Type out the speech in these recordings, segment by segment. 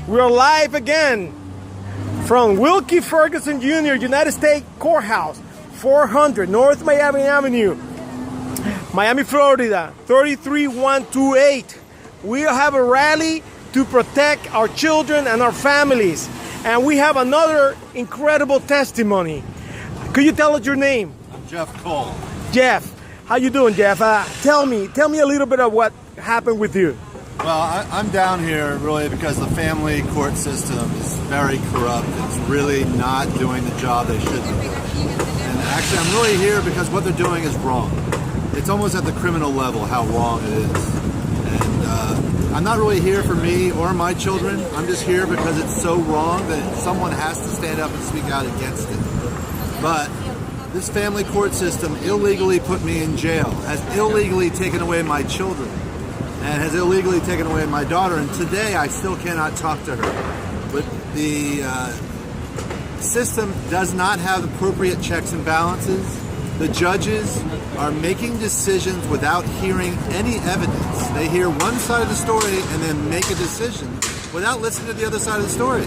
We are live again from Wilkie Ferguson Jr. United States Courthouse, 400 North Miami Avenue, Miami, Florida, 33128. We have a rally to protect our children and our families. And we have another incredible testimony. Could you tell us your name? I'm Jeff Cole. Jeff, how you doing, Jeff? Tell me a little bit of what happened with you. Well, I'm down here really because the family court system is very corrupt. It's really not doing the job they should be doing. And actually, I'm really here because what they're doing is wrong. It's almost at the criminal level how wrong it is. And I'm not really here for me or my children. I'm just here because it's so wrong that someone has to stand up and speak out against it. But this family court system illegally put me in jail, has illegally taken away my children, and has illegally taken away my daughter, and today I still cannot talk to her. But the system does not have appropriate checks and balances. The judges are making decisions without hearing any evidence. They hear one side of the story and then make a decision without listening to the other side of the story.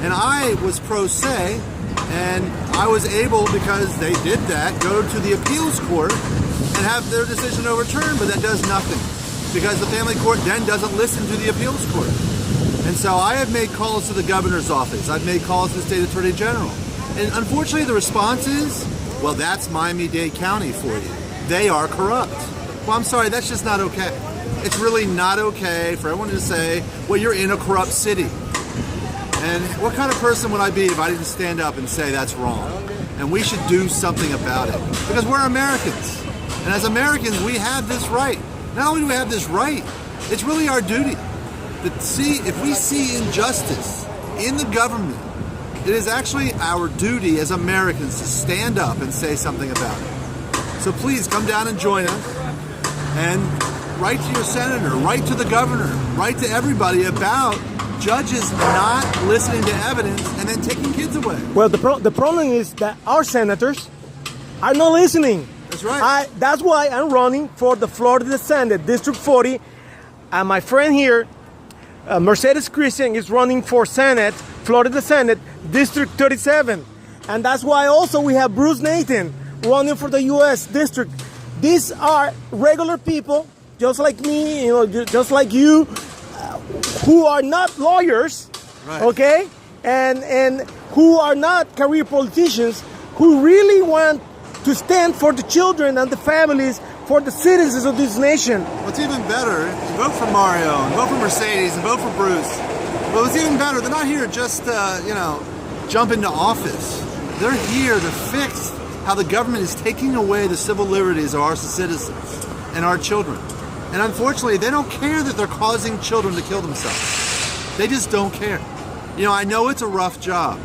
And I was pro se, and I was able, because they did that, go to the appeals court and have their decision overturned, but that does nothing, because the family court then doesn't listen to the appeals court. And so I have made calls to the governor's office. I've made calls to the state attorney general. And unfortunately the response is, well, that's Miami-Dade County for you. They are corrupt. Well, I'm sorry, that's just not okay. It's really not okay for everyone to say, well, you're in a corrupt city. And what kind of person would I be if I didn't stand up and say that's wrong? And we should do something about it. Because we're Americans. And as Americans, we have this right. Not only do we have this right, it's really our duty. But see, if we see injustice in the government, it is actually our duty as Americans to stand up and say something about it. So please come down and join us and write to your senator, write to the governor, write to everybody about judges not listening to evidence and then taking kids away. Well, the problem is that our senators are not listening. That's right. That's why I'm running for the Florida Senate, District 40. And my friend here, Mercedes Christian, is running for Senate, Florida Senate, District 37. And that's why also we have Bruce Nathan running for the U.S. District. These are regular people, just like me, just like you, who are not lawyers, right, okay? And who are not career politicians, who really want to stand for the children and the families, for the citizens of this nation. What's even better, you vote for Mario, and vote for Mercedes, and vote for Bruce. But what's even better, they're not here just jump into office. They're here to fix how the government is taking away the civil liberties of our citizens and our children. And unfortunately, they don't care that they're causing children to kill themselves. They just don't care. I know it's a rough job.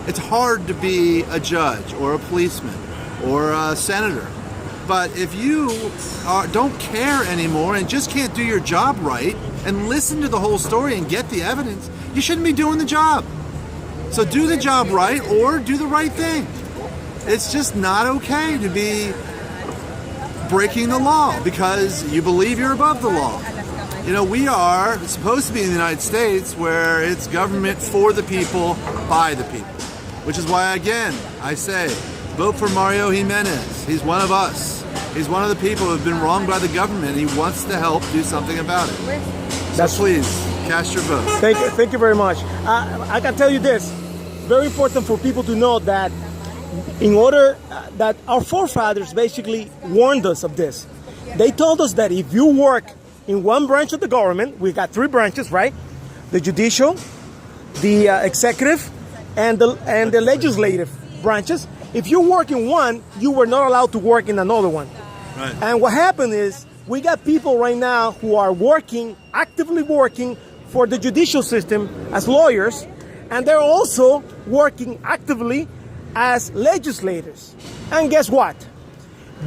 It's hard to be a judge or a policeman or a senator. But if you don't care anymore and just can't do your job right and listen to the whole story and get the evidence, you shouldn't be doing the job. So do the job right or do the right thing. It's just not okay to be breaking the law because you believe you're above the law. We are supposed to be in the United States where it's government for the people, by the people. Which is why, again, I say, vote for Mario Jimenez. He's one of us. He's one of the people who have been wronged by the government. He wants to help do something about it. So please, cast your vote. Thank you very much. I can tell you this. Very important for people to know that in order that our forefathers basically warned us of this. They told us that if you work in one branch of the government, we got three branches, right? The judicial, the executive, and the legislative branches. If you work in one, you were not allowed to work in another one. Right. And what happened is we got people right now who are actively working for the judicial system as lawyers, and they're also working actively as legislators. And guess what?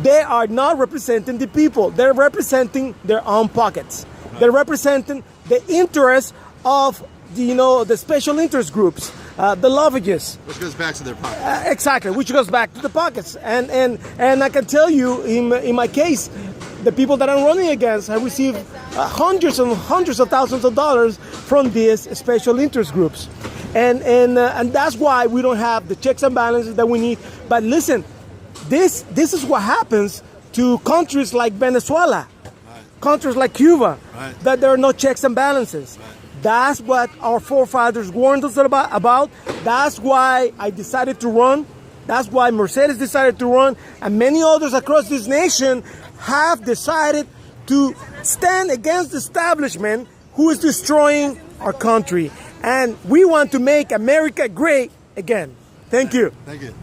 They are not representing the people. They're representing their own pockets. They're representing the interests of the special interest groups, the leverages. Which goes back to their pockets. Exactly, which goes back to the pockets. And I can tell you, in my case, the people that I'm running against have received hundreds and hundreds of thousands of dollars from these special interest groups. And that's why we don't have the checks and balances that we need. But listen, this is what happens to countries like Venezuela, countries like Cuba, that there are no checks and balances. That's what our forefathers warned us about. That's why I decided to run. That's why Mercedes decided to run. And many others across this nation have decided to stand against the establishment who is destroying our country. And we want to make America great again. Thank you. Thank you.